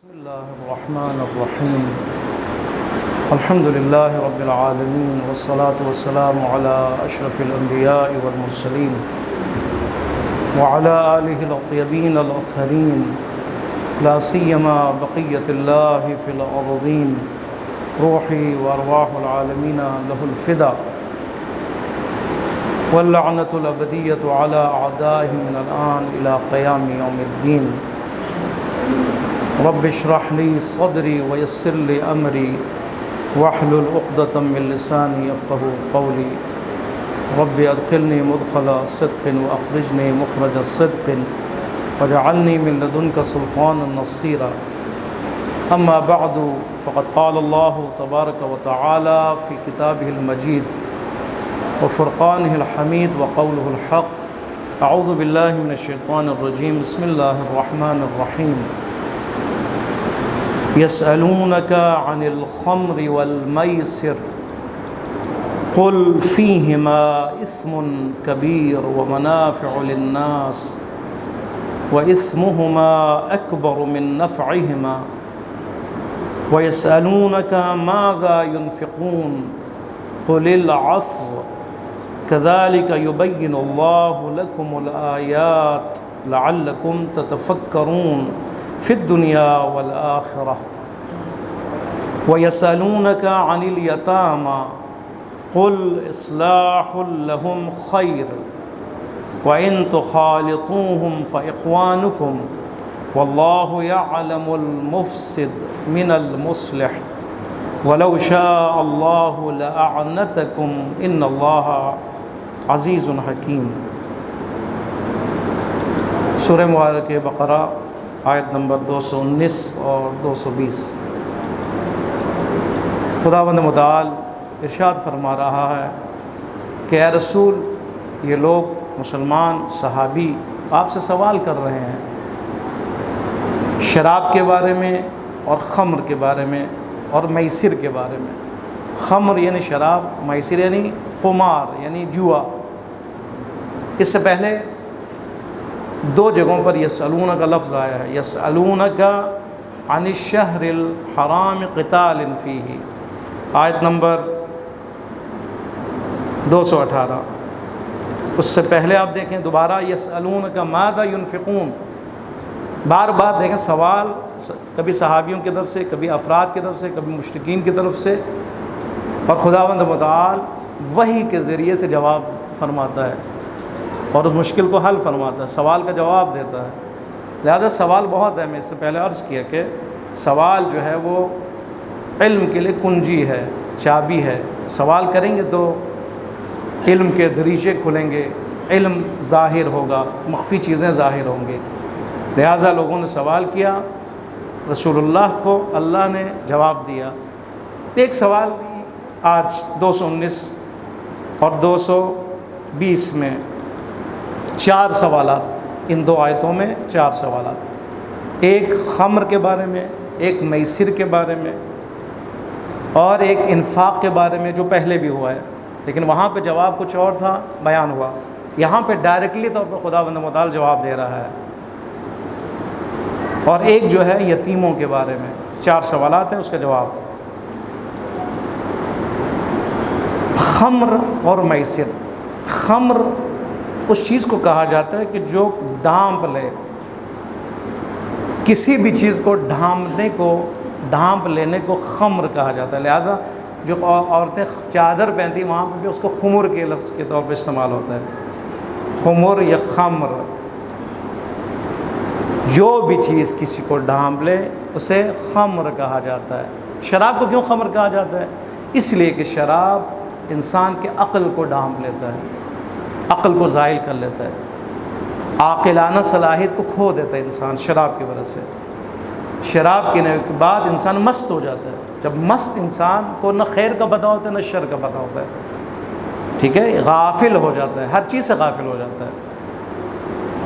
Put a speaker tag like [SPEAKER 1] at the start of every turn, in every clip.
[SPEAKER 1] بسم الله الرحمن الرحيم. الحمد لله رب العالمين، والصلاة والسلام على أشرف الأنبياء والمرسلين وعلى آله الطيبين الأطهرين، لا سيما بقية الله في الأرضين. روحي وأرواح العالمين له الفدا، واللعنة الأبدية على أعدائهم من الآن إلى قيام يوم الدين. رب اشرح لي صدري ويسر لي أمري واحلل عقدة من لساني يفقهوا قولي. رب أدخلني مدخل صدق وأخرجني مخرج صدق واجعلني من لدنك سلطانا نصيرا. أما بعد، فقد قال الله تبارك وتعالى في كتابه المجيد وفرقانه الحميد وقوله الحق. أعوذ بالله من الشيطان الرجيم. بسم الله الرحمن الرحيم. يسألونك عن الخمر والميسر قل فيهما إثم كبير ومنافع للناس وإثمهما أكبر من نفعهما ويسألونك ماذا ينفقون قل العفو كذلك يبين الله لكم الآيات لعلكم تتفكرون في الدنيا والآخرة. ويسألونك عن اليتامى قل إصلاح لهم خير وإن تخالطوهم فإخوانكم والله يعلم المفسد من المصلح ولو شاء الله لأعنتكم إن الله عزيز حكيم. سورہ مبارک بقرہ آیت نمبر 219 اور 220. خداوند متعال ارشاد فرما رہا ہے کہ اے رسول، یہ لوگ مسلمان صحابی آپ سے سوال کر رہے ہیں شراب کے بارے میں اور خمر کے بارے میں اور میسر کے بارے میں. خمر یعنی شراب، میسر یعنی قمار یعنی جوا. اس سے پہلے دو جگہوں پر یسألونک کا لفظ آیا ہے. یسألونک عن الشہر الحرام قتال فیہ، آیت نمبر 218. اس سے پہلے آپ دیکھیں دوبارہ یسألونک ماذا ينفقون. بار بار دیکھیں سوال کبھی صحابیوں کی طرف سے، کبھی افراد کی طرف سے، کبھی مشرکین کی طرف سے، اور خداوند متعال وحی کے ذریعے سے جواب فرماتا ہے اور اس مشکل کو حل فرماتا ہے، سوال کا جواب دیتا ہے. لہذا سوال بہت ہے. میں اس سے پہلے عرض کیا کہ سوال جو ہے وہ علم کے لیے کنجی ہے، چابی ہے. سوال کریں گے تو علم کے دریچے کھلیں گے، علم ظاہر ہوگا، مخفی چیزیں ظاہر ہوں گی. لہذا لوگوں نے سوال کیا، رسول اللہ کو اللہ نے جواب دیا. ایک سوال آج 219 اور 220 میں 4 سوالات، ان دو آیتوں میں 4 سوالات. ایک خمر کے بارے میں، ایک میسر کے بارے میں، اور ایک انفاق کے بارے میں جو پہلے بھی ہوا ہے، لیکن وہاں پہ جواب کچھ اور تھا، بیان ہوا. یہاں پہ ڈائریکٹلی طور پر خداوند متعال جواب دے رہا ہے. اور ایک جو ہے یتیموں کے بارے میں. 4 سوالات ہیں، اس کا جواب. خمر اور میسر. خمر اس چیز کو کہا جاتا ہے کہ جو ڈھانپ لے، کسی بھی چیز کو ڈھانپ لینے کو خمر کہا جاتا ہے. لہٰذا جو عورتیں چادر پہنتی ہیں وہاں پہ بھی اس کو خمر کے لفظ کے طور پہ استعمال ہوتا ہے. خمر یا خمر، جو بھی چیز کسی کو ڈھانپ لے اسے خمر کہا جاتا ہے. شراب کو کیوں خمر کہا جاتا ہے؟ اس لیے کہ شراب انسان کے عقل کو ڈھانپ لیتا ہے، عقل کو زائل کر لیتا ہے، عاقلانہ صلاحیت کو کھو دیتا ہے انسان شراب کی وجہ سے. شراب پینے کے بعد انسان مست ہو جاتا ہے. جب مست انسان کو نہ خیر کا پتہ ہوتا ہے نہ شر کا پتہ ہوتا ہے، ٹھیک ہے، غافل ہو جاتا ہے، ہر چیز سے غافل ہو جاتا ہے.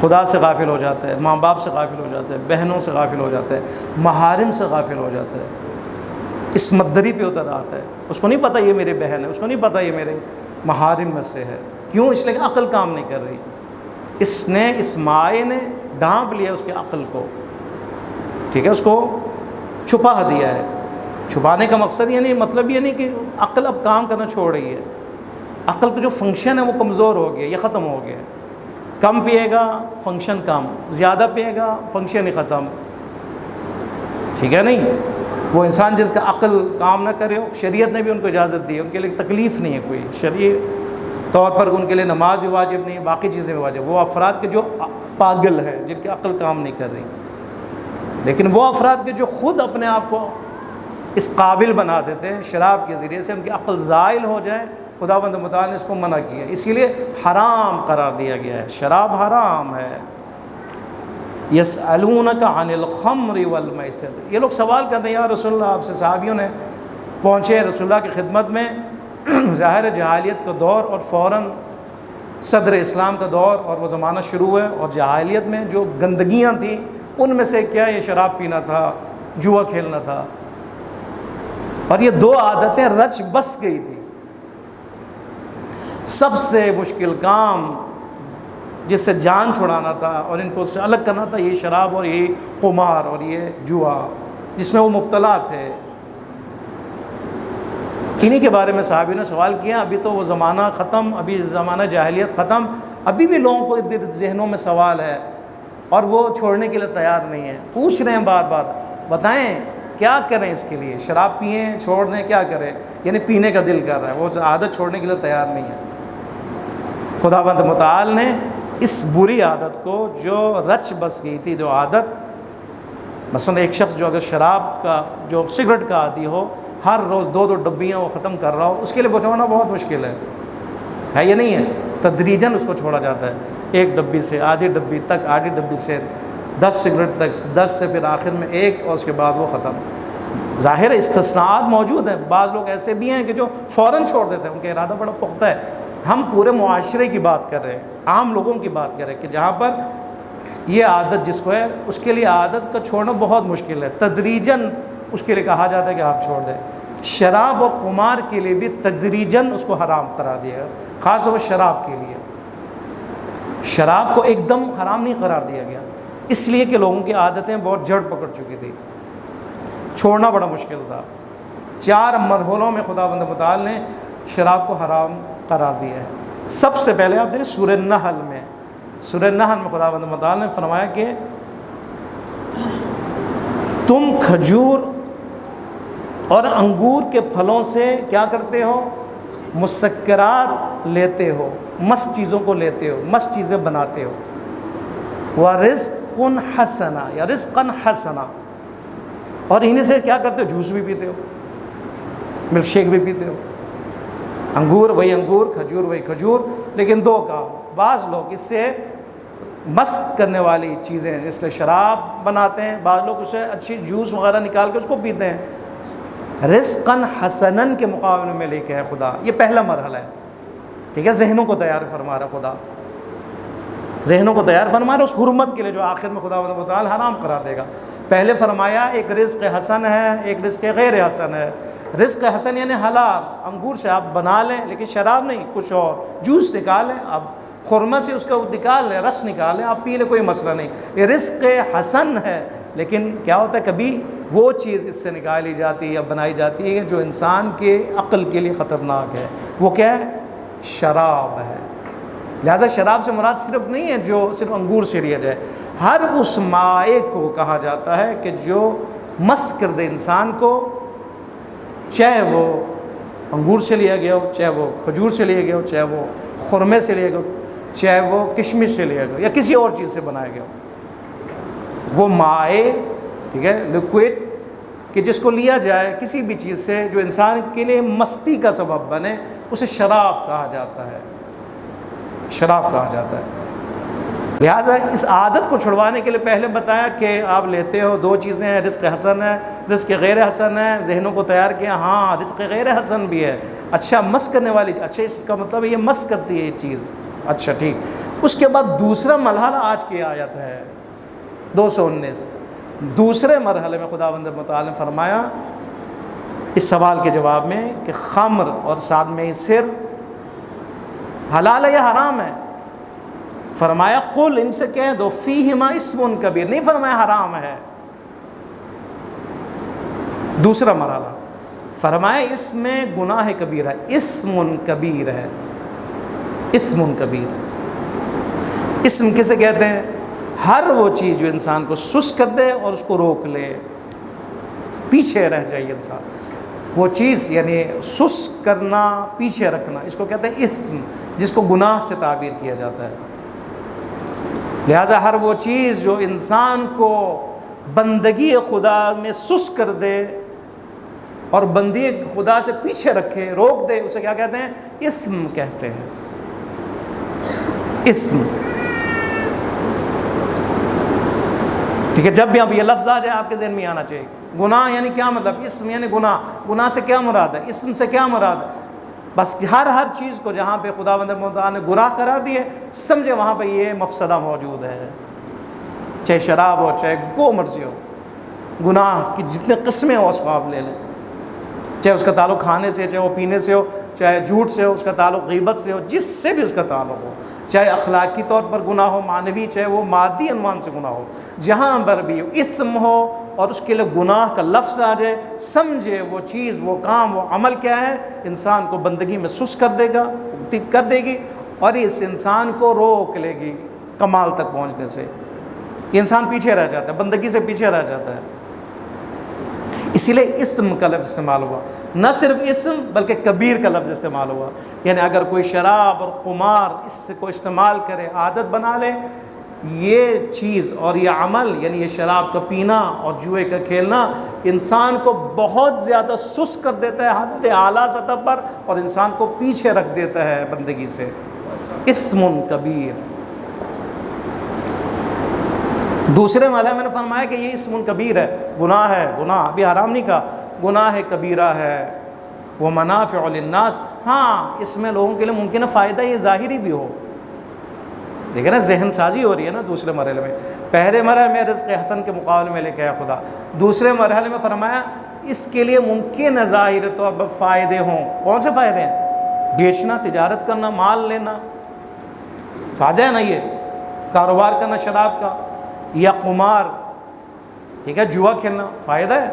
[SPEAKER 1] خدا سے غافل ہو جاتا ہے، ماں باپ سے غافل ہو جاتا ہے، بہنوں سے غافل ہو جاتا ہے، محارم سے غافل ہو جاتا ہے. عصمت دری پہ اتر آتا ہے. اس کو نہیں پتہ یہ میری بہن ہے، اس کو نہیں پتہ یہ میرے محارم میں سے ہے. کیوں؟ اس لیے کہ عقل کام نہیں کر رہی. اس مائع نے ڈھانپ لیا اس کے عقل کو، ٹھیک ہے، اس کو چھپا دیا ہے۔ چھپانے کا مقصد یہ نہیں، مطلب یہ نہیں کہ عقل اب کام کرنا چھوڑ رہی ہے، عقل کا جو فنکشن ہے وہ کمزور ہو گیا، یہ ختم ہو گیا۔ کم پیے گا فنکشن کم، زیادہ پیے گا فنکشن ہی ختم، ٹھیک ہے نہیں؟ وہ انسان جس کا عقل کام نہ کرے ہو، شریعت نے بھی ان کو اجازت دی ہے، ان کے لیے تکلیف نہیں ہے کوئی شرعی طور پر، ان کے لیے نماز بھی واجب نہیں، باقی چیزیں بھی واجب، وہ افراد کے جو پاگل ہے، جن کی عقل کام نہیں کر رہی۔ لیکن وہ افراد کے جو خود اپنے آپ کو اس قابل بنا دیتے ہیں شراب کے ذریعے سے، ان کی عقل زائل ہو جائے، خداوند متعال نے اس کو منع کیا، اسی لیے حرام قرار دیا گیا ہے، شراب حرام ہے۔ یسألونک عن الخمر والمیسر، یہ لوگ سوال کرتے ہیں یا رسول اللہ، آپ سے صحابیوں نے پہنچے رسول اللہ کی خدمت میں، ظاہر جاہلیت کا دور اور فوراً صدر اسلام کا دور اور وہ زمانہ شروع ہے، اور جاہلیت میں جو گندگیاں تھیں ان میں سے کیا یہ شراب پینا تھا، جوا کھیلنا تھا، اور یہ دو عادتیں رچ بس گئی تھی۔ سب سے مشکل کام جس سے جان چھڑانا تھا اور ان کو اس سے الگ کرنا تھا، یہ شراب اور یہ قمار اور یہ جوا جس میں وہ مبتلا تھے۔ انہی کے بارے میں صحابی نے سوال کیا، ابھی تو وہ زمانہ ختم، ابھی زمانہ جاہلیت ختم، ابھی بھی لوگوں کو ذہنوں میں سوال ہے اور وہ چھوڑنے کے لیے تیار نہیں ہیں، پوچھ رہے ہیں بار بار، بتائیں کیا کریں اس کے لیے، شراب پئیں، چھوڑ دیں، کیا کریں؟ یعنی پینے کا دل کر رہا ہے، وہ عادت چھوڑنے کے لیے تیار نہیں ہے۔ خداوند متعال نے اس بری عادت کو جو رچ بس گئی تھی، جو عادت، مثلا ایک شخص جو اگر شراب کا، جو سگریٹ کا عادی ہو، ہر روز 2 ڈبیاں وہ ختم کر رہا ہو، اس کے لیے بچانا بہت مشکل ہے یہ نہیں ہے؟ تدریجاً اس کو چھوڑا جاتا ہے، 1 ڈبی سے آدھی ڈبی تک، آدھی ڈبی سے 10 سگریٹ تک، 10 سے پھر آخر میں 1، اور اس کے بعد وہ ختم۔ ظاہر استثناءات موجود ہیں، بعض لوگ ایسے بھی ہیں کہ جو فوراً چھوڑ دیتے ہیں، ان کا ارادہ بڑا پختہ ہے۔ ہم پورے معاشرے کی بات کر رہے ہیں، عام لوگوں کی بات کر رہے ہیں کہ جہاں پر یہ عادت جس کو ہے، اس کے لیے عادت کا چھوڑنا بہت مشکل ہے، تدریجاً اس کے لیے کہا جاتا ہے کہ آپ چھوڑ دیں۔ شراب اور قمار کے لیے بھی تدریجاً اس کو حرام قرار دیا گیا، خاص طور پر شراب کے لیے۔ شراب کو ایک دم حرام نہیں قرار دیا گیا، اس لیے کہ لوگوں کی عادتیں بہت جڑ پکڑ چکی تھی، چھوڑنا بڑا مشکل تھا۔ 4 مرحلوں میں خداوند متعال نے شراب کو حرام قرار دیا ہے۔ سب سے پہلے آپ دیکھیں سورہ النحل میں، سورہ النحل میں خداوند متعال نے فرمایا کہ تم کھجور اور انگور کے پھلوں سے کیا کرتے ہو؟ مسکرات لیتے ہو، مست چیزوں کو لیتے ہو، مست چیزیں بناتے ہو۔ وَرِزْقٌ حَسَنًا، یا رِزْقًا حَسَنًا، اور انہیں سے کیا کرتے ہو؟ جوس بھی پیتے ہو، ملک شیک بھی پیتے ہو۔ انگور وہی انگور، کھجور وہی کھجور، لیکن 2 کام، بعض لوگ اس سے مست کرنے والی چیزیں اس کے شراب بناتے ہیں، بعض لوگ اسے اچھی جوس وغیرہ نکال کے اس کو پیتے ہیں۔ رزقاً حسناً کے مقابلے میں لے کے ہے خدا، یہ پہلا مرحلہ ہے، ٹھیک ہے؟ ذہنوں کو تیار فرما رہا خدا، ذہنوں کو تیار فرما رہا اس حرمت کے لیے جو آخر میں خداوند متعال حرام قرار دے گا۔ پہلے فرمایا ایک رزق حسن ہے، ایک رزق غیر حسن ہے۔ رزق حسن یعنی حلال، انگور سے آپ بنا لیں لیکن شراب نہیں، کچھ اور جوس نکالیں، آپ خرمہ سے اس کا نکال لیں، رس نکالیں، آپ پی لیں، کوئی مسئلہ نہیں، یہ رزق حسن ہے۔ لیکن کیا ہوتا ہے کبھی وہ چیز اس سے نکالی جاتی ہے یا بنائی جاتی ہے جو انسان کے عقل کے لیے خطرناک ہے، وہ کیا ہے؟ شراب ہے۔ لہذا شراب سے مراد صرف نہیں ہے جو صرف انگور سے لیا جائے، ہر اس مائع کو کہا جاتا ہے کہ جو مست کر دے انسان کو، چاہے وہ انگور سے لیا گیا ہو، چاہے وہ کھجور سے لیا گیا ہو، چاہے وہ خرمے سے لیا گیا ہو، چاہے وہ کشمش سے لیا گیا ہو یا کسی اور چیز سے بنایا گیا ہو، وہ مائع، ٹھیک ہے، لیکوئڈ، کہ جس کو لیا جائے کسی بھی چیز سے جو انسان کے لیے مستی کا سبب بنے، اسے شراب کہا جاتا ہے، شراب کہا جاتا ہے۔ لہٰذا اس عادت کو چھڑوانے کے لیے پہلے بتایا کہ آپ لیتے ہو 2 چیزیں ہیں، رزق حسن ہے، رزق غیر حسن ہے، ذہنوں کو تیار کیا، ہاں رزق غیر حسن بھی ہے، اچھا مس کرنے والی، اچھا اس کا مطلب ہے یہ مس کرتی ہے یہ چیز، اچھا ٹھیک۔ اس کے بعد دوسرا مرحلہ آج کی آیت ہے 219، دوسرے مرحلے میں خداوند متعال نے فرمایا اس سوال کے جواب میں کہ خمر اور ساتھ میں سر حلال ہے یا حرام ہے؟ فرمایا قل، ان سے کہہ دو، فیہما اسم کبیر، نہیں فرمایا حرام ہے، دوسرا مرحلہ فرمائے اس میں گناہ کبیرہ، اسم کبیر ہے، اسم کبیر۔ اسم کسے کہتے ہیں؟ ہر وہ چیز جو انسان کو سست کر دے اور اس کو روک لے، پیچھے رہ جائے انسان، وہ چیز یعنی سست کرنا، پیچھے رکھنا، اس کو کہتے ہیں اسم، جس کو گناہ سے تعبیر کیا جاتا ہے۔ لہٰذا ہر وہ چیز جو انسان کو بندگی خدا میں سست کر دے اور بندی خدا سے پیچھے رکھے، روک دے، اسے کیا کہتے ہیں؟ اسم کہتے ہیں، اسم۔ ٹھیک ہے، جب بھی اب یہ لفظ آ جائے آپ کے ذہن میں آنا چاہیے، گناہ یعنی کیا مطلب، اسم یعنی گناہ، گناہ سے کیا مراد ہے، اسم سے کیا مراد ہے؟ بس ہر چیز کو جہاں پہ خداوند متعال نے گناہ قرار دی ہے، سمجھے وہاں پہ یہ مفسدہ موجود ہے، چاہے شراب ہو، چاہے جو مرضی ہو، گناہ کی جتنے قسمیں ہو اس کو آپ لے لیں، چاہے اس کا تعلق کھانے سے، چاہے وہ پینے سے ہو، چاہے جھوٹ سے ہو، اس کا تعلق غیبت سے ہو، جس سے بھی اس کا تعلق ہو، چاہے اخلاقی طور پر گناہ ہو، معنوی، چاہے وہ مادی عنوان سے گناہ ہو، جہاں پر بھی اسم ہو اور اس کے لیے گناہ کا لفظ آ جائے، سمجھے وہ چیز، وہ کام، وہ عمل کیا ہے، انسان کو بندگی میں سست کر دے گی اور اس انسان کو روک لے گی کمال تک پہنچنے سے۔ انسان پیچھے رہ جاتا ہے، بندگی سے پیچھے رہ جاتا ہے۔ اسی لیے اسم کا لفظ استعمال ہوا، نہ صرف اسم بلکہ کبیر کا لفظ استعمال ہوا، یعنی اگر کوئی شراب اور قمار اس کو استعمال کرے، عادت بنا لے، یہ چیز اور یہ عمل یعنی یہ شراب کا پینا اور جوئے کا کھیلنا انسان کو بہت زیادہ سست کر دیتا ہے حد اعلیٰ سطح پر، اور انسان کو پیچھے رکھ دیتا ہے بندگی سے۔ اسم کبیر۔ دوسرے مرحلے میں نے فرمایا کہ یہ اسم کبیر ہے، گناہ ہے، گناہ ابھی حرام نہیں کہا، گناہ کبیرہ ہے، وہ منافع للناس، ہاں اس میں لوگوں کے لیے ممکن ہے فائدہ یہ ظاہری بھی ہو، دیکھیں نا ذہن سازی ہو رہی ہے نا دوسرے مرحلے میں۔ پہلے مرحلے میں رزق حسن کے مقابلے میں لے کے آیا خدا، دوسرے مرحلے میں فرمایا اس کے لیے ممکن ہے ظاہر طور پر فائدے ہوں۔ کون سے فائدے ہیں؟ بیچنا، تجارت کرنا، مال لینا، فائدہ ہے نا، یہ کاروبار کرنا شراب کا، یا قمار، ٹھیک ہے، جوا کھیلنا، فائدہ ہے۔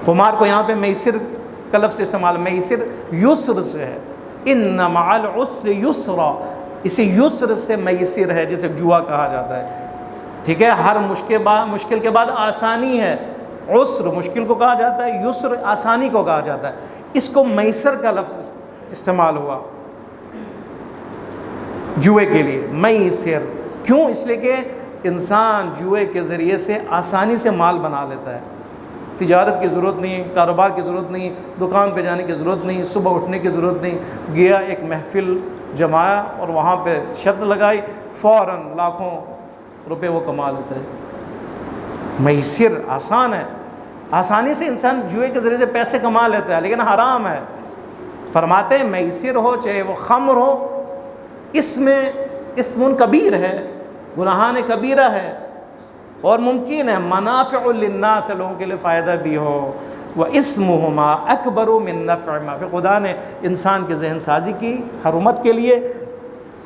[SPEAKER 1] قمار کو یہاں پہ میسر کا لفظ استعمال، میسر یسر سے ہے، ان مع العسر یسرا، اسی یسر سے میسر ہے جسے جوا کہا جاتا ہے، ٹھیک ہے۔ ہر مشکل کے بعد آسانی ہے، عسر مشکل کو کہا جاتا ہے، یسر آسانی کو کہا جاتا ہے، اس کو میسر کا لفظ استعمال ہوا جوئے کے لیے، میسر۔ کیوں؟ اس لیے کہ انسان جوئے کے ذریعے سے آسانی سے مال بنا لیتا ہے، تجارت کی ضرورت نہیں، کاروبار کی ضرورت نہیں، دکان پہ جانے کی ضرورت نہیں، صبح اٹھنے کی ضرورت نہیں، گیا ایک محفل جمایا اور وہاں پہ شرط لگائی، فوراً لاکھوں روپے وہ کما لیتا ہے۔ میسر آسان ہے، آسانی سے انسان جوئے کے ذریعے سے پیسے کما لیتا ہے، لیکن حرام ہے۔ فرماتے ہیں میسر ہو چاہے وہ خمر ہو، اس میں اسم کبیر ہے، گناہان کبیرہ ہے، اور ممکن ہے منافع للناس، لوگوں کے لیے فائدہ بھی ہو، وَإِسْمُهُمَا أَكْبَرُ مِن نَفْعِهِمَا، پھر خدا نے انسان کے ذہن سازی کی حرمت کے لیے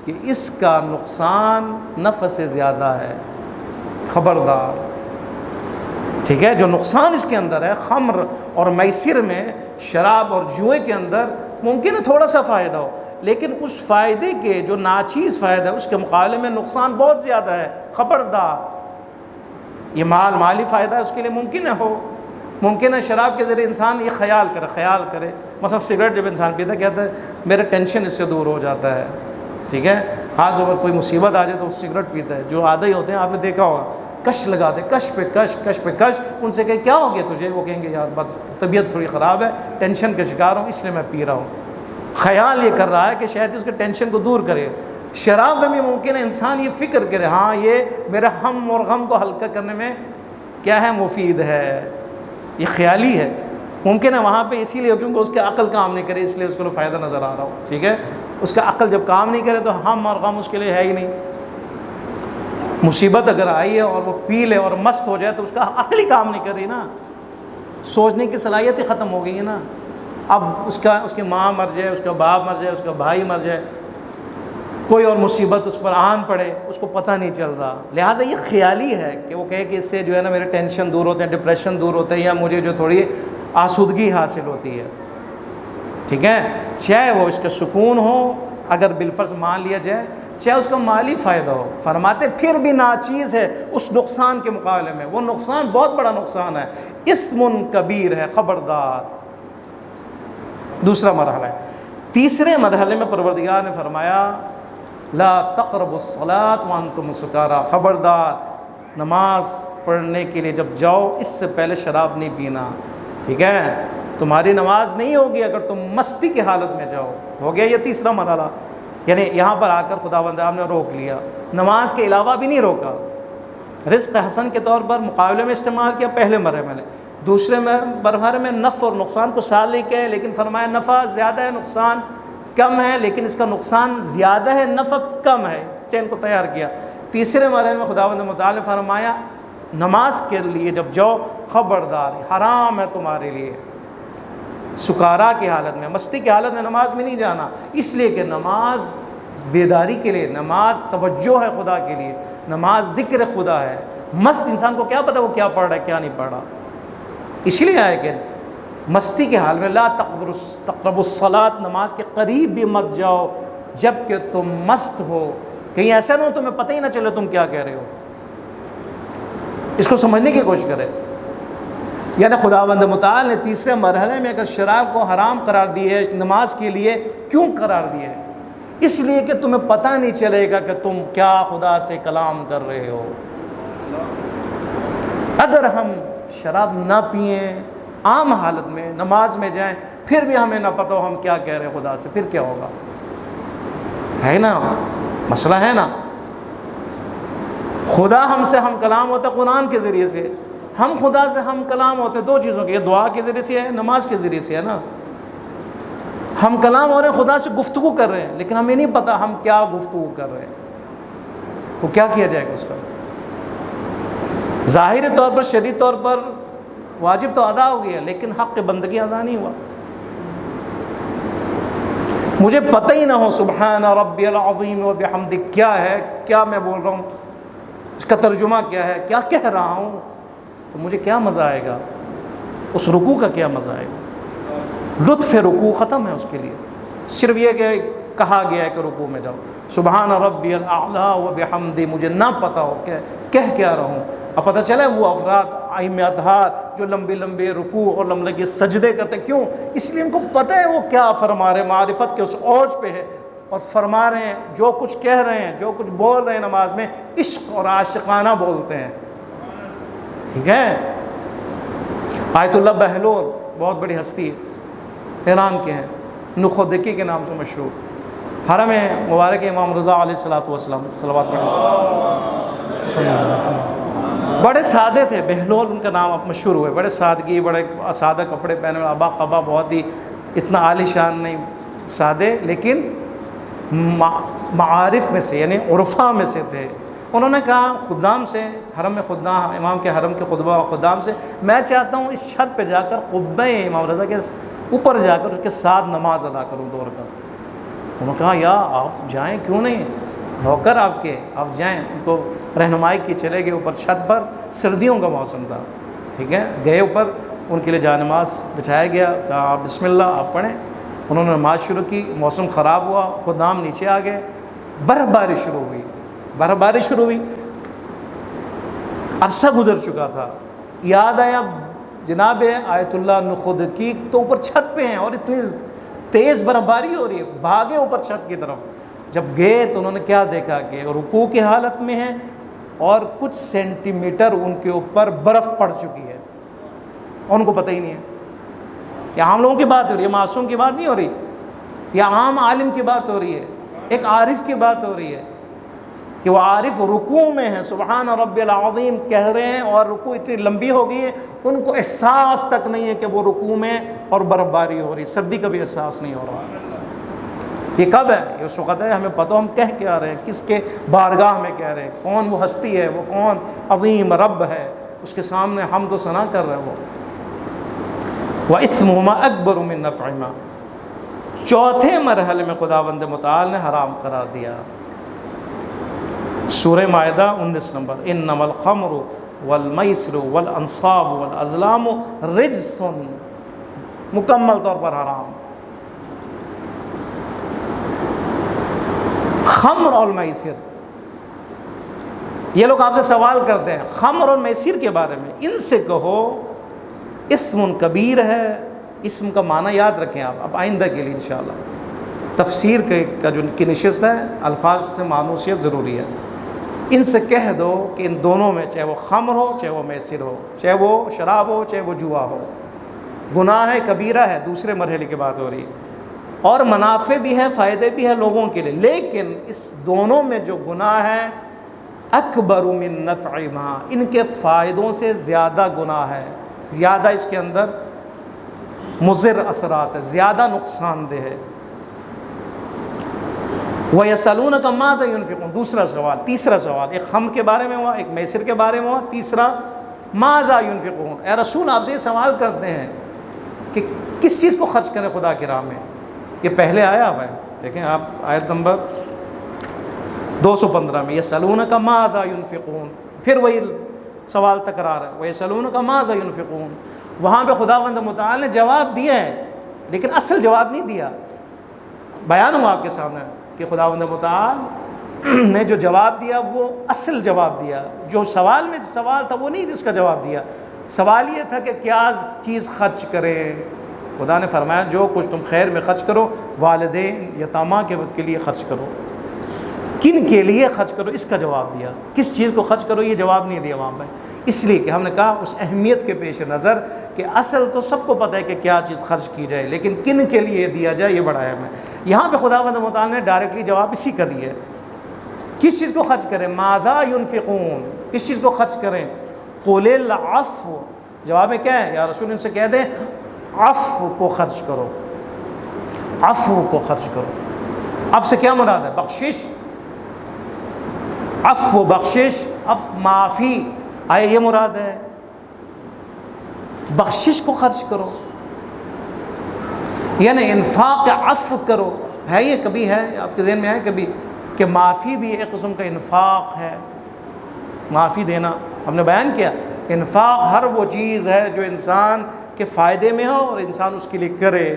[SPEAKER 1] کہ اس کا نقصان نفع سے زیادہ ہے، خبردار، ٹھیک ہے۔ جو نقصان اس کے اندر ہے خمر اور میسر میں، شراب اور جوئے کے اندر، ممکن ہے تھوڑا سا فائدہ ہو، لیکن اس فائدے کے جو ناچیز فائدہ ہے اس کے مقابلے میں نقصان بہت زیادہ ہے، خبردار۔ یہ مالی فائدہ ہے اس کے لیے ممکن ہے ہو، ممکن ہے شراب کے ذریعے انسان یہ خیال کرے، مثلا سگریٹ جب انسان پیتا کہتا ہے میرا ٹینشن اس سے دور ہو جاتا ہے، ٹھیک ہے۔ خاص طور پر کوئی مصیبت آ جائے تو سگریٹ پیتا ہے، جو عادی ہوتے ہیں آپ نے دیکھا ہوگا، کش لگاتے، کش پہ کش، کش پہ کش، ان سے کہیں کیا ہو گیا تجھے، وہ کہیں گے یار طبیعت تھوڑی خراب ہے، ٹینشن کا شکار ہوں اس لیے میں پی رہا ہوں۔ خیال یہ کر رہا ہے کہ شاید اس کے ٹینشن کو دور کرے۔ شراب میں بھی ممکن ہے انسان یہ فکر کرے، ہاں یہ میرا ہم اور غم کو ہلکا کرنے میں کیا ہے، مفید ہے، یہ خیالی ہے، ممکن ہے وہاں پہ اسی لیے کیونکہ اس کی عقل کام نہیں کرے، اس لیے اس کو فائدہ نظر آ رہا ہو، ٹھیک ہے۔ اس کا عقل جب کام نہیں کرے تو ہم اور غم اس کے لیے ہے ہی نہیں۔ مصیبت اگر آئی ہے اور وہ پی لے اور مست ہو جائے تو اس کا عقل ہی کام نہیں کر رہی نا، سوچنے کی صلاحیت ہی ختم ہو گئی ہے نا۔ اب اس کی ماں مر جائے، اس کا باپ مر جائے، اس کا بھائی مر جائے، کوئی اور مصیبت اس پر آن پڑے اس کو پتہ نہیں چل رہا، لہٰذا یہ خیالی ہے کہ وہ کہے کہ اس سے جو ہے نا میرے ٹینشن دور ہوتے ہیں، ڈپریشن دور ہوتے ہیں، یا مجھے جو تھوڑی آسودگی حاصل ہوتی ہے، ٹھیک ہے، چاہے وہ اس کا سکون ہو اگر بالفرض مان لیا جائے، چاہے اس کا مالی فائدہ ہو، فرماتے پھر بھی ناچیز ہے اس نقصان کے مقابلے میں، وہ نقصان بہت بڑا نقصان ہے، اسم کبیر ہے، خبردار۔ دوسرا مرحلہ ہے، تیسرے مرحلے میں پروردگار نے فرمایا لا تقربوا الصلاۃ وانتم سکارا، خبردار نماز پڑھنے کے لیے جب جاؤ اس سے پہلے شراب نہیں پینا، ٹھیک ہے، تمہاری نماز نہیں ہوگی اگر تم مستی کی حالت میں جاؤ۔ ہو گیا یہ تیسرا مرحلہ، یعنی یہاں پر آ کر خداوند نے روک لیا، نماز کے علاوہ بھی نہیں روکا، رزق حسن کے طور پر مقابلے میں استعمال کیا پہلے مرحلے میں، دوسرے مرحلے میں نفع اور نقصان کو ساتھ لے کے، لیکن فرمایا نفع زیادہ ہے نقصان کم ہے، لیکن اس کا نقصان زیادہ ہے نفع کم ہے، چین کو تیار کیا۔ تیسرے مرحلے میں خداوند متعال نے فرمایا نماز کے لیے جب جاؤ خبردار حرام ہے تمہارے لیے سکارا کی حالت میں، مستی کی حالت میں نماز میں نہیں جانا، اس لیے کہ نماز بیداری کے لیے، نماز توجہ ہے خدا کے لیے، نماز ذکر خدا ہے، مست انسان کو کیا پتہ وہ کیا پڑھ رہا ہے کیا نہیں پڑھ رہا، اس لیے ہے کہ مستی کے حال میں لا تقربوا الصلاۃ، نماز کے قریب بھی مت جاؤ جب کہ تم مست ہو، کہیں ایسا نہ ہو تمہیں پتہ ہی نہ چلے تم کیا کہہ رہے ہو، اس کو سمجھنے کی کوشش کرے۔ یعنی خداوند متعال نے تیسرے مرحلے میں اگر شراب کو حرام قرار دی ہے نماز کے لیے، کیوں قرار دی ہے؟ اس لیے کہ تمہیں پتہ نہیں چلے گا کہ تم کیا خدا سے کلام کر رہے ہو۔ اگر ہم شراب نہ پئیں عام حالت میں نماز میں جائیں پھر بھی ہمیں نہ پتہ ہو ہم کیا کہہ رہے ہیں خدا سے، پھر کیا ہوگا؟ ہے نا مسئلہ، ہے نا؟ خدا ہم سے ہم کلام ہوتا ہے قرآن کے ذریعے سے، ہم خدا سے ہم کلام ہوتے ہیں دو چیزوں کے، یہ دعا کے ذریعے سے ہے، نماز کے ذریعے سے ہے نا، ہم کلام ہو رہے ہیں خدا سے گفتگو کر رہے ہیں، لیکن ہمیں نہیں پتہ ہم کیا گفتگو کر رہے ہیں، تو کیا کیا جائے گا اس کا؟ ظاہری طور پر شرعی طور پر واجب تو ادا ہو گیا لیکن حق بندگی ادا نہیں ہوا، مجھے پتہ ہی نہ ہو سبحان ربی العظیم و بحمدہ کیا ہے، کیا میں بول رہا ہوں، اس کا ترجمہ کیا ہے، کیا کہہ رہا ہوں، تو مجھے کیا مزہ آئے گا، اس رکوع کا کیا مزہ آئے گا؟ لطف رکوع ختم ہے اس کے لیے، صرف یہ کہ کہا گیا ہے کہ رکوع میں جاؤ سبحان ربی الاعلیٰ و بحمدہ، مجھے نہ پتہ ہو کہ کہہ کیا رہا ہوں۔ اب پتہ چلا ہے وہ افراد ائمہ اطہار جو لمبے لمبے رکوع اور لمبے سجدے کرتے ہیں، کیوں؟ اس لیے ان کو پتہ ہے وہ کیا فرما رہے ہیں، معرفت کے اس اوج پہ ہے، اور فرما رہے ہیں جو کچھ کہہ رہے ہیں جو کچھ بول رہے ہیں نماز میں عشق اور عاشقانہ بولتے ہیں، ٹھیک ہے۔ آیت اللہ بہلول بہت بڑی ہستی ہے، ایران کے ہیں، نخودکی کے نام سے مشہور، حرم مبارک امام رضا علیہ الصلوۃ والسلام صلوات پڑھیں، بڑے سادے تھے، بہلول ان کا نام اب مشہور ہوئے، بڑے سادگی، بڑے سادہ کپڑے پہنے، ابا قبا بہت ہی اتنا عالی شان نہیں، سادے، لیکن معارف میں سے یعنی عرفا میں سے تھے۔ انہوں نے کہا خدام سے، حرم میں خدام، امام کے حرم کے خطبہ خدام سے، میں چاہتا ہوں اس چھت پہ جا کر قبہ امام رضا کے اوپر جا کر اس کے ساتھ نماز ادا کروں 2 رکعت۔ انہوں نے کہا یا آپ جائیں، کیوں نہیں، نوکر آپ کے، آپ جائیں، ان کو رہنمائی کی، چلے گئے اوپر چھت پر، سردیوں کا موسم تھا، ٹھیک ہے، گئے اوپر، ان کے لیے جا نماز بٹھایا گیا، کہا آپ بسم اللہ آپ پڑھیں، انہوں نے نماز شروع کی، موسم خراب ہوا، خدام نیچے آ گئے، برف باری شروع ہوئی، برف باری شروع ہوئی، عرصہ گزر چکا تھا، یاد آیا جناب آیت اللہ نخودکی تو اوپر چھت پہ ہیں اور اتنی تیز برف باری ہو رہی ہے، بھاگے اوپر چھت کی طرف، جب گئے تو انہوں نے کیا دیکھا کہ رکوع کی حالت میں ہیں اور کچھ سینٹی میٹر ان کے اوپر برف پڑ چکی ہے اور ان کو پتہ ہی نہیں ہے۔ یہ عام لوگوں کی بات ہو رہی ہے، معصوم کی بات نہیں ہو رہی، یہ عام عالم کی بات ہو رہی ہے، ایک عارف کی بات ہو رہی ہے کہ وہ عارف رکوع میں ہیں، سبحان ربی العظیم کہہ رہے ہیں اور رکوع اتنی لمبی ہو گئی ہے ان کو احساس تک نہیں ہے کہ وہ رکوع میں اور برف باری ہو رہی، سردی کا بھی احساس نہیں ہو رہا۔ یہ کب ہے؟ یہ اس وقت ہے ہمیں پتہ ہم کہہ کیا رہے ہیں، کس کے بارگاہ میں کہہ رہے ہیں، کون وہ ہستی ہے، وہ کون عظیم رب ہے، اس کے سامنے حمد و ثنا کر رہے ہیں وہ۔ وَإِثْمُهُمَا أَكْبَرُ مِن نَّفْعِهِمَا، چوتھے مرحلے میں خداوند متعال نے حرام قرار دیا سورہ مائدہ 19 نمبر، انما الخمر والمیسر والانصاب والازلام رجس، مکمل طور پر حرام۔ خمر اور میسر، یہ لوگ آپ سے سوال کرتے ہیں خمر اور میسر کے بارے میں، ان سے کہو اسم کبیر ہے۔ اسم کا معنی یاد رکھیں آپ، اب آئندہ کے لیے انشاءاللہ تفسیر کا جو کی نشست ہے، الفاظ سے مانوسیت ضروری ہے۔ ان سے کہہ دو کہ ان دونوں میں، چاہے وہ خمر ہو چاہے وہ میسر ہو، چاہے وہ شراب ہو چاہے وہ جوا ہو، گناہ ہے، کبیرہ ہے، دوسرے مرحلے کی بات ہو رہی ہے، اور منافع بھی ہے، فائدے بھی ہے لوگوں کے لیے، لیکن اس دونوں میں جو گناہ ہے اکبر من نفعہما، ان کے فائدوں سے زیادہ گناہ ہے، زیادہ اس کے اندر مضر اثرات ہے، زیادہ نقصان دہ ہے۔ وَيَسْأَلُونَكَ مَاذَا يُنْفِقُونَ، دوسرا سوال، تیسرا سوال، ایک خمر کے بارے میں ہوا، ایک میسر کے بارے میں ہوا، تیسرا مَاذَا يُنْفِقُونَ، اے رسول آپ سے یہ سوال کرتے ہیں کہ کس چیز کو خرچ کریں خدا کی راہ میں۔ یہ پہلے آیا ہوا ہے، دیکھیں آپ آیت نمبر 215 میں، یسألونک ماذا ينفقون، پھر وہی سوال تکرار ہے، ویسألونک ماذا ينفقون۔ وہاں پہ خداوند متعال نے جواب دیا ہے، لیکن اصل جواب نہیں دیا۔ بیان ہوا آپ کے سامنے کہ خداوند متعال نے جو جواب دیا وہ اصل جواب دیا، جو سوال میں سوال تھا وہ نہیں اس کا جواب دیا۔ سوال یہ تھا کہ کیا چیز خرچ کریں، خدا نے فرمایا جو کچھ تم خیر میں خرچ کرو، والدین یتامہ کے لیے خرچ کرو۔ کن کے لیے خرچ کرو اس کا جواب دیا، کس چیز کو خرچ کرو یہ جواب نہیں دیا وہاں پہ، اس لیے کہ ہم نے کہا اس اہمیت کے پیش نظر کہ اصل تو سب کو پتہ ہے کہ کیا چیز خرچ کی جائے، لیکن کن کے لیے دیا جائے یہ بڑا اہم ہے۔ یہاں پہ خداوند متعال نے ڈائریکٹلی جواب اسی کا دیا ہے، کس چیز کو خرچ کریں، ماذا ينفقون، کس چیز کو خرچ کریں، قل العفو، جواب میں کیا ہے، یا رسول ان سے کہہ دیں عفو کو خرچ کرو، عفو کو خرچ کرو۔ عفو سے کیا مراد ہے، بخشش، عفو بخشش، عفو معافی، آیا یہ مراد ہے، بخشش کو خرچ کرو، یعنی انفاق عفو کرو۔ ہے یہ کبھی ہے آپ کے ذہن میں ہے کبھی کہ معافی بھی ایک قسم کا انفاق ہے، معافی دینا، ہم نے بیان کیا انفاق ہر وہ چیز ہے جو انسان کے فائدے میں ہو اور انسان اس کے لیے کرے،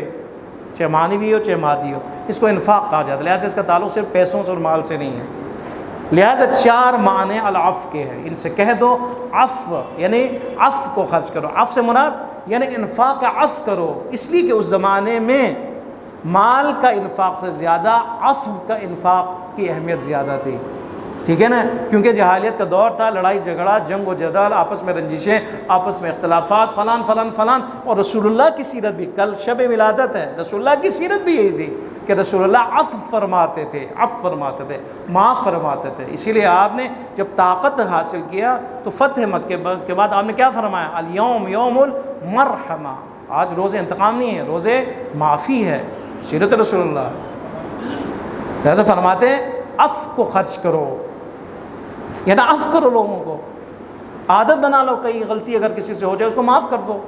[SPEAKER 1] چاہے معنوی ہو چاہے مادی ہو، اس کو انفاق کہا جاتا ہے۔ لہٰذا اس کا تعلق صرف پیسوں سے اور مال سے نہیں ہے، لہٰذا چار معنی العفو کے ہیں۔ ان سے کہہ دو عفو یعنی عفو کو خرچ کرو، عفو سے مراد یعنی انفاق عفو کرو، اس لیے کہ اس زمانے میں مال کا انفاق سے زیادہ عفو کا انفاق کی اہمیت زیادہ تھی، ٹھیک ہے نا، کیونکہ جہالیت کا دور تھا، لڑائی جھگڑا، جنگ و جدل، آپس میں رنجشیں، آپس میں اختلافات، فلان فلان فلان، اور رسول اللہ کی سیرت بھی، کل شب ولادت ہے، رسول اللہ کی سیرت بھی یہی تھی کہ رسول اللہ عفو فرماتے تھے، عفو فرماتے تھے، معاف فرماتے تھے۔ اسی لیے آپ نے جب طاقت حاصل کیا تو فتح مکہ کے بعد آپ نے کیا فرمایا، الیوم یوم المرحمہ، آج روز انتقام نہیں ہے، روز معافی ہے، سیرت رسول اللہ۔ لہذا فرماتے ہیں عفو کو خرچ کرو، یعنی عفو کرو، لوگوں کو عادت بنا لو، کئی غلطی اگر کسی سے ہو جائے اس کو معاف کر دو،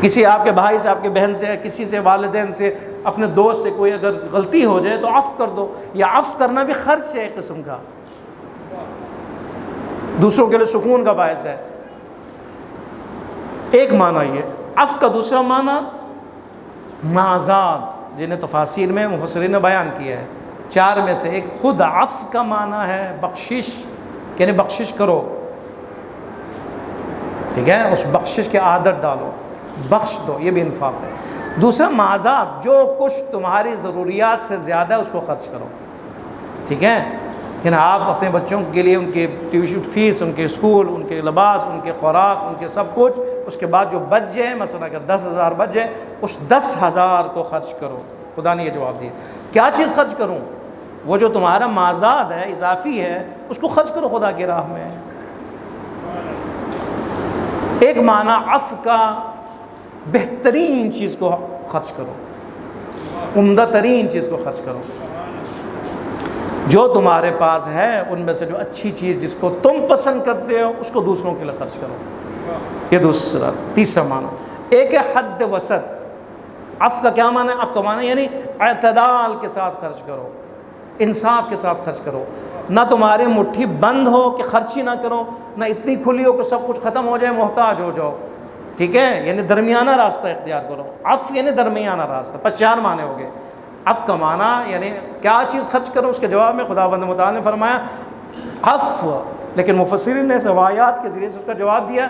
[SPEAKER 1] کسی آپ کے بھائی سے، آپ کے بہن سے، کسی سے، والدین سے، اپنے دوست سے کوئی اگر غلطی ہو جائے تو عفو کر دو۔ یا عفو کرنا بھی خرچ ہے ایک قسم کا، دوسروں کے لیے سکون کا باعث ہے۔ ایک معنی یہ عفو کا، دوسرا معنی معذات، جنہیں تفاسیر میں مفسرین نے بیان کیا ہے، چار میں سے ایک خود عفو کا معنی ہے بخشش، یعنی بخشش کرو، ٹھیک ہے، اس بخشش کے عادت ڈالو، بخش دو، یہ بھی انفاق ہے۔ دوسرا معذات، جو کچھ تمہاری ضروریات سے زیادہ ہے اس کو خرچ کرو، ٹھیک ہے، یعنی آپ اپنے بچوں کے لیے ان کے ٹیوشن فیس، ان کے اسکول، ان کے لباس، ان کے خوراک، ان کے سب کچھ، اس کے بعد جو بچ جائے، مثلا اگر 10,000 بچ جائے، اس 10,000 کو خرچ کرو۔ خدا نے یہ جواب دیا، کیا چیز خرچ کروں، وہ جو تمہارا معذات ہے، اضافی ہے، اس کو خرچ کرو خدا کی راہ میں۔ ایک معنی عفو کا بہترین چیز کو خرچ کرو، عمدہ ترین چیز کو خرچ کرو، جو تمہارے پاس ہے ان میں سے جو اچھی چیز جس کو تم پسند کرتے ہو اس کو دوسروں کے لیے خرچ کرو، یہ دوسرا۔ تیسرا معنی ایک ہے حد وسط، عفو کا کیا معنی ہے، عفو کا معنی یعنی اعتدال کے ساتھ خرچ کرو، انصاف کے ساتھ خرچ کرو، نہ تمہاری مٹھی بند ہو کہ خرچ ہی نہ کرو، نہ اتنی کھلی ہو کہ سب کچھ ختم ہو جائے، محتاج ہو جاؤ، ٹھیک ہے؟ یعنی درمیانہ راستہ اختیار کرو۔ عفو یعنی درمیانہ راستہ، پس 4 معنی ہو گئے۔ عفو کا معنی یعنی کیا چیز خرچ کرو، اس کے جواب میں خداوند متعال نے فرمایا عفو، لیکن مفسرین نے روایات کے ذریعے سے اس کا جواب دیا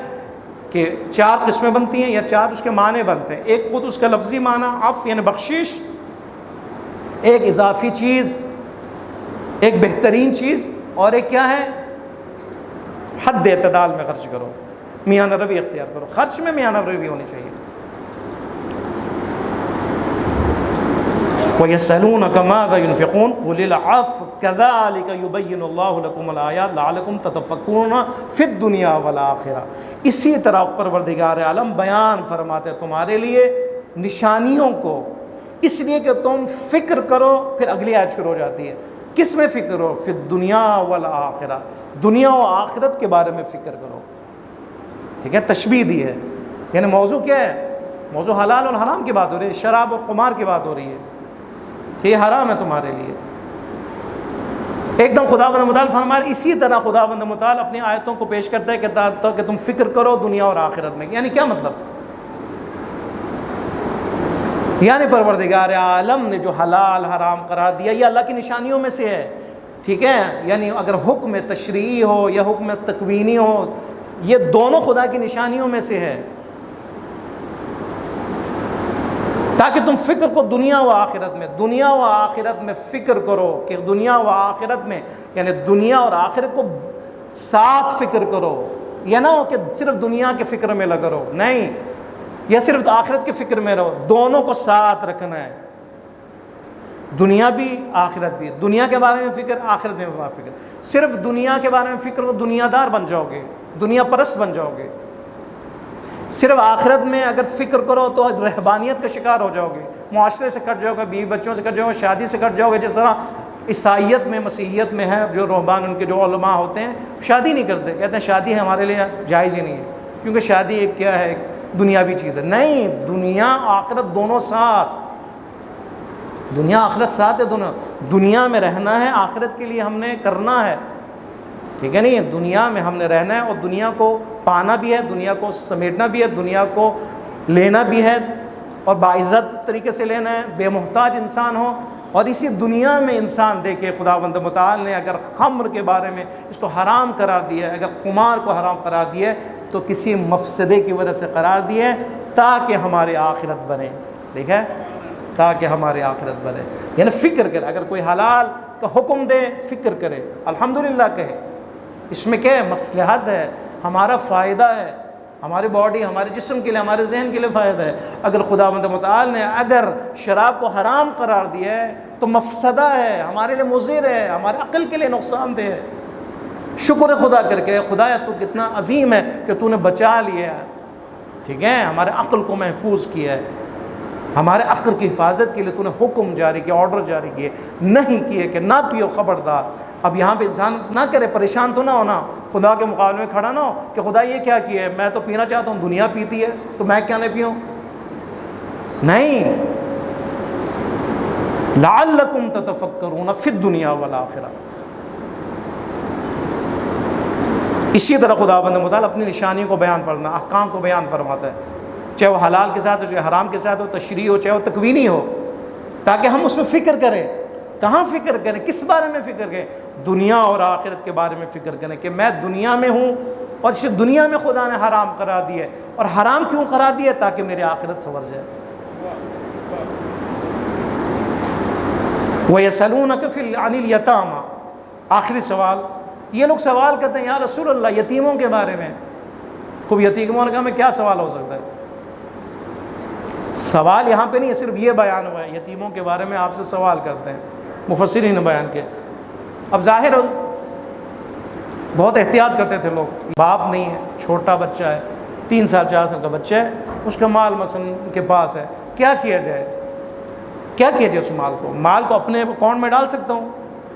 [SPEAKER 1] کہ 4 قسمیں بنتی ہیں یا 4 اس کے معنی بنتے ہیں۔ ایک خود اس کا لفظی معنی عفو یعنی بخشش، ایک اضافی چیز، ایک بہترین چیز، اور ایک کیا ہے؟ حد اعتدال میں خرچ کرو، میانہ روی اختیار کرو، خرچ میں میانہ روی ہونی چاہیے۔ وَيَسْأَلُونَكَ مَاذَا يُنْفِقُونَ قُلِ الْعَفْوَ كَذَلِكَ يُبَيِّنُ اللَّهُ لَكُمُ الْآيَاتِ لَعَلَّكُمْ تَتَفَكَّرُونَ فِي الدُّنْيَا وَالْآخِرَةِ۔ اسی طرح پروردگار عالم بیان فرماتے ہیں تمہارے لیے نشانیوں کو، اس لیے کہ تم فکر کرو۔ پھر اگلی آیت شروع ہو جاتی ہے، کس میں فکر کرو؟ فی الدنیا والآخرہ، دنیا و آخرت کے بارے میں فکر کرو، ٹھیک ہے؟ تشبیہ دی ہے، یعنی موضوع کیا ہے؟ موضوع حلال اور حرام کی بات ہو رہی ہے، شراب اور قمار کی بات ہو رہی ہے کہ یہ حرام ہے تمہارے لیے۔ ایک دم خداوند متعال فرمایا، اسی طرح خداوند متعال اپنی آیتوں کو پیش کرتا ہے کہ تم فکر کرو دنیا اور آخرت میں۔ یعنی کیا مطلب؟ یعنی پروردگار عالم نے جو حلال حرام قرار دیا یہ اللہ کی نشانیوں میں سے ہے، ٹھیک ہے؟ یعنی اگر حکم تشریعی ہو یا حکم تکوینی ہو، یہ دونوں خدا کی نشانیوں میں سے ہے، تاکہ تم فکر کو دنیا و آخرت میں، دنیا و آخرت میں فکر کرو، کہ دنیا و آخرت میں یعنی دنیا اور آخرت کو ساتھ فکر کرو، یہ نہ ہو کہ صرف دنیا کے فکر میں لگا رہو، نہیں، یا صرف آخرت کے فکر میں رہو، دونوں کو ساتھ رکھنا ہے، دنیا بھی آخرت بھی، دنیا کے بارے میں فکر، آخرت میں فکر۔ صرف دنیا کے بارے میں فکر ہو دنیا دار بن جاؤ گے، دنیا پرست بن جاؤ گے، صرف آخرت میں اگر فکر کرو تو رہبانیت کا شکار ہو جاؤ گے، معاشرے سے کٹ جاؤ گے، بیوی بچوں سے کٹ جاؤ گے، شادی سے کٹ جاؤ گے، جس طرح عیسائیت میں مسیحیت میں ہے، جو رہبان ان کے جو علماء ہوتے ہیں شادی نہیں کرتے، کہتے ہیں شادی ہمارے لیے جائز ہی نہیں ہے، کیونکہ شادی ایک کیا ہے، ایک دنیاوی چیز ہے۔ نہیں، دنیا آخرت دونوں ساتھ، دنیا آخرت ساتھ ہے، دونوں، دنیا میں رہنا ہے، آخرت کے لیے ہم نے کرنا ہے، ٹھیک ہے؟ نہیں، دنیا میں ہم نے رہنا ہے اور دنیا کو پانا بھی ہے، دنیا کو سمیٹنا بھی ہے، دنیا کو لینا بھی ہے، اور باعزت طریقے سے لینا ہے، بے محتاج انسان ہو۔ اور اسی دنیا میں انسان دیکھے خداوند متعال نے اگر خمر کے بارے میں اس کو حرام قرار دیا ہے، اگر قمار کو حرام قرار دیا ہے تو کسی مفسدے کی وجہ سے قرار دیا ہے تاکہ ہماری آخرت بنے، ٹھیک ہے؟ تاکہ ہماری آخرت بنے، یعنی فکر کرے، اگر کوئی حلال کا حکم دے فکر کرے، الحمدللہ کہے، اس میں کیا ہے؟ مصلحت ہے، ہمارا فائدہ ہے، ہماری باڈی، ہمارے جسم کے لیے، ہمارے ذہن کے لیے فائدہ ہے۔ اگر خداوند متعال نے اگر شراب کو حرام قرار دیا ہے تو مفسدہ ہے، ہمارے لیے مضر ہے، ہمارے عقل کے لیے نقصان دہ ہے۔ شکر خدا کر کے، خدایا تو کتنا عظیم ہے کہ تو نے بچا لیا ہے، ٹھیک ہے؟ ہمارے عقل کو محفوظ کیا ہے، ہمارے عقل کی حفاظت کے لیے تو نے حکم جاری کیا، آرڈر جاری کیے، نہیں کیے کہ نہ پیو، خبردار۔ اب یہاں پہ انسان نہ کرے، پریشان تو نہ ہونا، خدا کے مقابلے میں کھڑا نہ ہو کہ خدا یہ کیا کیا ہے، میں تو پینا چاہتا ہوں، دنیا پیتی ہے تو میں کیا نہیں پیوں، نہیں۔ لعلکم تتفکرون فی الدنیا والآخرہ۔ اسی طرح خداوند متعال اپنی نشانیوں کو بیان فرماتا ہے، احکام کو بیان فرماتا ہے، چاہے وہ حلال کے ساتھ ہو، چاہے حرام کے ساتھ ہو، تشریعی ہو، چاہے وہ تکوینی ہو، تاکہ ہم اس میں فکر کریں۔ کہاں فکر کریں؟ کس بارے میں فکر کریں؟ دنیا اور آخرت کے بارے میں فکر کریں کہ میں دنیا میں ہوں اور صرف دنیا میں خدا نے حرام قرار دیا ہے، اور حرام کیوں قرار دیا ہے؟ تاکہ میری آخرت سنور جائے۔ وَيَسْأَلُونَكَ عَنِ الْيَتَامَى، آخری سوال، یہ لوگ سوال کرتے ہیں یا رسول اللہ یتیموں کے بارے میں۔ خوب یتیموں کا میں کیا سوال ہو سکتا ہے؟ سوال یہاں پہ نہیں، صرف یہ بیان ہوا ہے یتیموں کے بارے میں آپ سے سوال کرتے ہیں، مفسرین نے بیان کیا۔ اب ظاہر بہت احتیاط کرتے تھے لوگ، باپ نہیں ہے، چھوٹا بچہ ہے، 3 سال 4 سال کا بچہ ہے، اس کا مال مثلا ان کے پاس ہے، کیا کیا جائے؟ کیا کیا جائے اس مال کو اپنے اکاؤنٹ میں ڈال سکتا ہوں،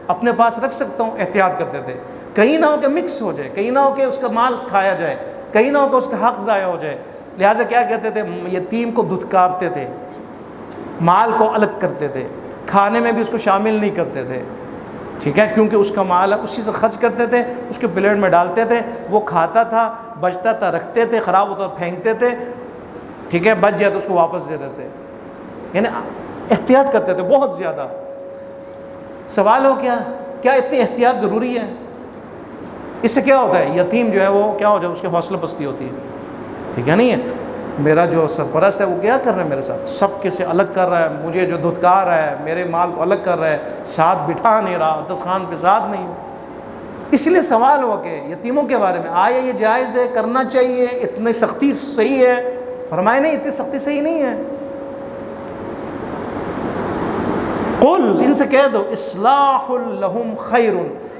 [SPEAKER 1] اپنے پاس رکھ سکتا ہوں؟ احتیاط کرتے تھے، کہیں نہ ہو کہ مکس ہو جائے، کہیں نہ ہو کہ اس کا مال کھایا جائے، کہیں نہ ہو کہ اس کا حق ضائع ہو جائے، لہٰذا کیا کہتے تھے؟ یتیم کو دھتکارتے تھے، مال کو الگ کرتے تھے، کھانے میں بھی اس کو شامل نہیں کرتے تھے، ٹھیک ہے، کیونکہ اس کا مال اسی سے خرچ کرتے تھے، اس کے پلیٹ میں ڈالتے تھے، وہ کھاتا تھا، بچتا تھا رکھتے تھے، خراب ہوتا پھینکتے تھے، ٹھیک ہے، بچ جائے تو اس کو واپس دے دیتے، یعنی احتیاط کرتے تھے بہت زیادہ۔ سوال ہو کیا اتنی احتیاط ضروری ہے؟ اس سے کیا ہوتا ہے؟ یتیم جو ہے وہ کیا ہو جائے، اس کی حوصلہ پستی ہوتی ہے، ٹھیک ہے نہیں ہے؟ میرا جو سرپرست ہے وہ کیا کر رہا ہے میرے ساتھ، سب کے سے الگ کر رہا ہے، مجھے جو دھتکار رہا ہے، میرے مال کو الگ کر رہا ہے، ساتھ بٹھا نہیں رہا، دسترخوان پہ ساتھ نہیں۔ اس لیے سوال ہوا کہ یتیموں کے بارے میں آیا یہ جائز ہے، کرنا چاہیے، اتنی سختی صحیح ہے؟ فرمائے نہیں، اتنی سختی صحیح نہیں ہے۔ قل، ان سے کہہ دو، اصلاح لہم خیر،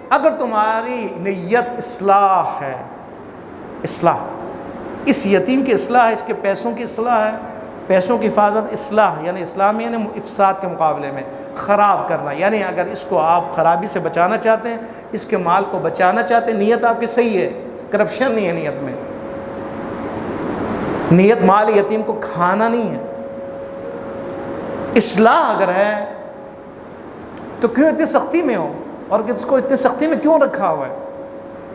[SPEAKER 1] اگر تمہاری نیت اصلاح ہے، اصلاح، اس یتیم کی اصلاح ہے، اس کے پیسوں کی اصلاح ہے، پیسوں کی حفاظت، اصلاح یعنی اسلامی یعنی افساد کے مقابلے میں خراب کرنا، یعنی اگر اس کو آپ خرابی سے بچانا چاہتے ہیں، اس کے مال کو بچانا چاہتے ہیں، نیت آپ کی صحیح ہے، کرپشن نہیں ہے نیت میں، نیت مال یتیم کو کھانا نہیں ہے، اصلاح اگر ہے تو کیوں اتنی سختی میں ہو، اور اس کو اتنی سختی میں کیوں رکھا ہوا ہے؟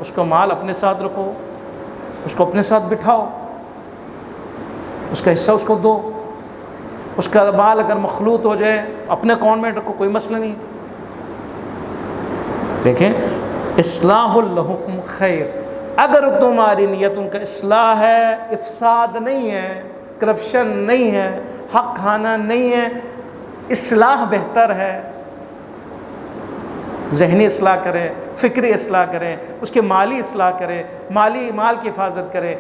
[SPEAKER 1] اس کا مال اپنے ساتھ رکھو، اس کو اپنے ساتھ بٹھاؤ، اس کا حصہ اس کو دو، اس کا مال اگر مخلوط ہو جائے اپنے اکاؤنٹ میں رکھو، کوئی مسئلہ نہیں۔ دیکھیں، اصلاح لہم خیر، اگر تمہاری نیت ان کا اصلاح ہے، افساد نہیں ہے، کرپشن نہیں ہے، حق کھانا نہیں ہے، اصلاح بہتر ہے، ذہنی اصلاح کرے، فکری اصلاح کرے، اس کے مالی اصلاح کرے، مال کی حفاظت کرے،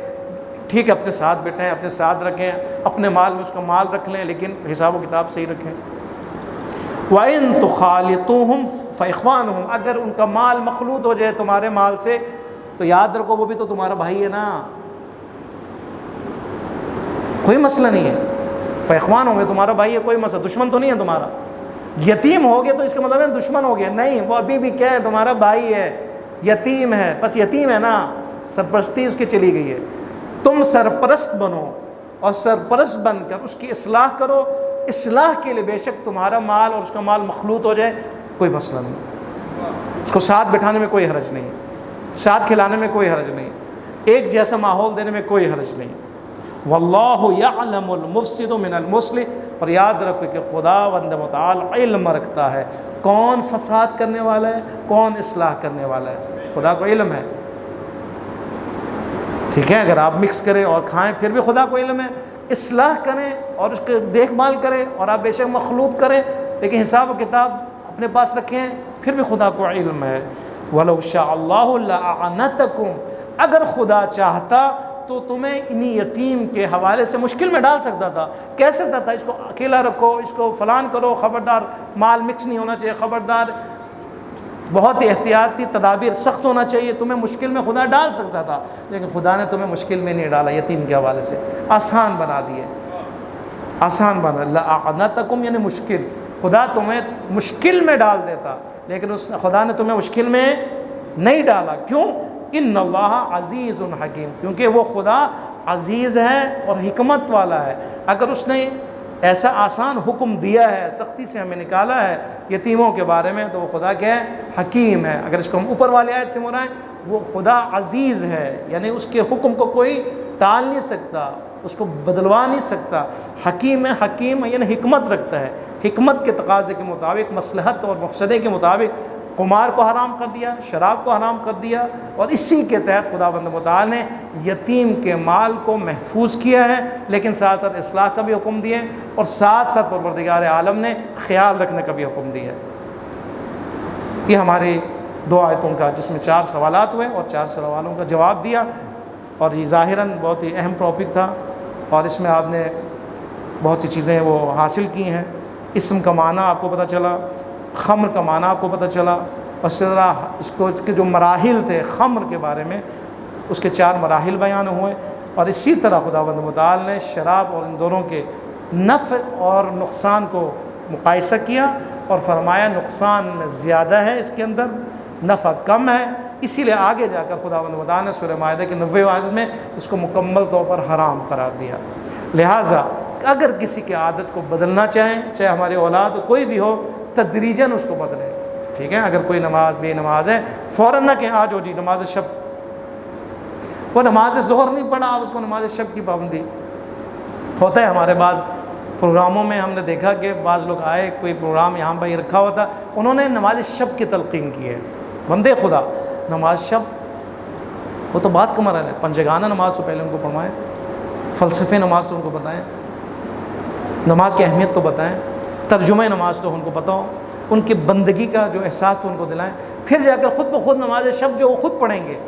[SPEAKER 1] ٹھیک ہے، اپنے ساتھ بیٹھیں، اپنے ساتھ رکھیں، اپنے مال میں اس کا مال رکھ لیں، لیکن حساب و کتاب صحیح رکھیں۔ وَإِن تُخَالِطُوهُمْ فَإِخْوَانُهُمْ، اگر ان کا مال مخلوط ہو جائے تمہارے مال سے تو یاد رکھو وہ بھی تو تمہارا بھائی ہے نا، کوئی مسئلہ نہیں ہے، فَإِخْوَانُهُمْ تمہارا بھائی ہے، کوئی مسئلہ، دشمن تو نہیں ہے تمہارا۔ یتیم ہو گیا تو اس کا مطلب ہے دشمن ہو گیا نہیں، وہ ابھی بھی کیا ہے، تمہارا بھائی ہے، یتیم ہے، بس یتیم ہے نا، سرپرستی اس کی چلی گئی ہے، تم سرپرست بنو اور سرپرست بن کر اس کی اصلاح کرو، اصلاح کے لیے بے شک تمہارا مال اور اس کا مال مخلوط ہو جائے کوئی مسئلہ نہیں، اس کو ساتھ بٹھانے میں کوئی حرج نہیں، ساتھ کھلانے میں کوئی حرج نہیں، ایک جیسا ماحول دینے میں کوئی حرج نہیں۔ واللہ یعلم المفسد من المصلح، اور یاد رکھو کہ خداوند متعال علم رکھتا ہے کون فساد کرنے والا ہے، کون اصلاح کرنے والا ہے، خدا کو علم ہے، ٹھیک ہے، اگر آپ مکس کریں اور کھائیں پھر بھی خدا کو علم ہے، اصلاح کریں اور اس کے دیکھ بھال کریں اور آپ بے شک مخلوط کریں لیکن حساب و کتاب اپنے پاس رکھیں پھر بھی خدا کو علم ہے۔ وَلَوْ شَاءَ اللَّهُ لَأَعْنَتَكُمْ، اگر خدا چاہتا تو تمہیں انہی یتیم کے حوالے سے مشکل میں ڈال سکتا تھا، کہہ سکتا تھا اس کو اکیلا رکھو، اس کو فلان کرو، خبردار مال مکس نہیں ہونا چاہیے، خبردار بہت ہی احتیاطی تدابیر سخت ہونا چاہیے، تمہیں مشکل میں خدا ڈال سکتا تھا، لیکن خدا نے تمہیں مشکل میں نہیں ڈالا، یتیم کے حوالے سے آسان بنا دیے، آسان بنا، لَأَعْنَتَكُمْ یعنی مشکل، خدا تمہیں مشکل میں ڈال دیتا لیکن خدا نے تمہیں مشکل میں نہیں ڈالا، کیوں؟ ان اللہ عزیز حکیم، کیونکہ وہ خدا عزیز ہے اور حکمت والا ہے، اگر اس نے ایسا آسان حکم دیا ہے، سختی سے ہمیں نکالا ہے یتیموں کے بارے میں، تو وہ خدا کیا ہے؟ حکیم ہے۔ اگر اس کو ہم اوپر والے آیت سے مرائیں، وہ خدا عزیز ہے، یعنی اس کے حکم کو کوئی ٹال نہیں سکتا، اس کو بدلوا نہیں سکتا، حکیم ہے، حکیم ہے یعنی حکمت رکھتا ہے، حکمت کے تقاضے کے مطابق، مصلحت اور مفسدے کے مطابق قمار کو حرام کر دیا، شراب کو حرام کر دیا، اور اسی کے تحت خداوند متعال نے یتیم کے مال کو محفوظ کیا ہے، لیکن ساتھ ساتھ اصلاح کا بھی حکم دیا اور ساتھ ساتھ پروردگار عالم نے خیال رکھنے کا بھی حکم دیا۔ یہ ہماری 2 آیتوں کا، جس میں 4 سوالات ہوئے اور 4 سوالوں کا جواب دیا، اور یہ ظاہراً بہت ہی اہم ٹاپک تھا اور اس میں آپ نے بہت سی چیزیں وہ حاصل کی ہیں۔ اسم کا معنی آپ کو پتہ چلا، خمر کا معنی آپ کو پتہ چلا، اور اسی طرح اس کو کے جو مراحل تھے خمر کے بارے میں، اس کے 4 مراحل بیان ہوئے، اور اسی طرح خداوند متعال نے شراب اور ان دونوں کے نفع اور نقصان کو مقایسہ کیا اور فرمایا نقصان میں زیادہ ہے اس کے اندر، نفع کم ہے، اسی لیے آگے جا کر خداوند متعال نے سورہ مائدہ کے 90 آیت میں اس کو مکمل طور پر حرام قرار دیا۔ لہٰذا اگر کسی کی عادت کو بدلنا چاہیں، چاہے ہماری اولاد کوئی بھی ہو، تدریجاً اس کو بدلیں، ٹھیک ہے؟ اگر کوئی نماز بے نماز ہے فوراً نہ کہیں آج ہو جی نماز شب، وہ نماز ظہر نہیں پڑھا آپ اس کو نماز شب کی پابندی ہوتا ہے۔ ہمارے بعض پروگراموں میں ہم نے دیکھا کہ بعض لوگ آئے، کوئی پروگرام یہاں پہ رکھا ہوا تھا، انہوں نے نماز شب کی تلقین کی ہے۔ بندے خدا، نماز شب وہ تو بات کا مرحلہ ہے، پنجگانہ نماز تو پہلے ان کو پڑھوائیں، فلسفے نماز تو ان کو بتائیں، نماز کی اہمیت تو بتائیں، ترجمہ نماز تو ان کو پتہ ہو، ان کی بندگی کا جو احساس تو ان کو دلائیں، پھر جا کر خود بخود نماز شب جو وہ خود پڑھیں گے۔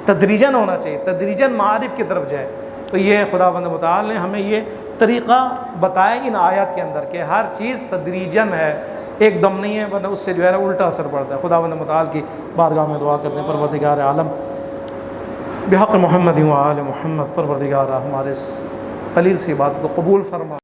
[SPEAKER 1] تدریجاً ہونا چاہیے، تدریجاً معارف کی طرف جائے۔ تو یہ خداوند متعال نے ہمیں یہ طریقہ بتایا ان آیات کے اندر کہ ہر چیز تدریجاً ہے، ایک دم نہیں ہے، ورنہ اس سے جو ہے نا الٹا اثر پڑتا ہے۔ خداوند متعال کی بارگاہ میں دعا کرتے ہیں پروردگار عالم بحق محمد و آل محمد، پروردگار ہمارے اس قلیل سی بات کو قبول فرما۔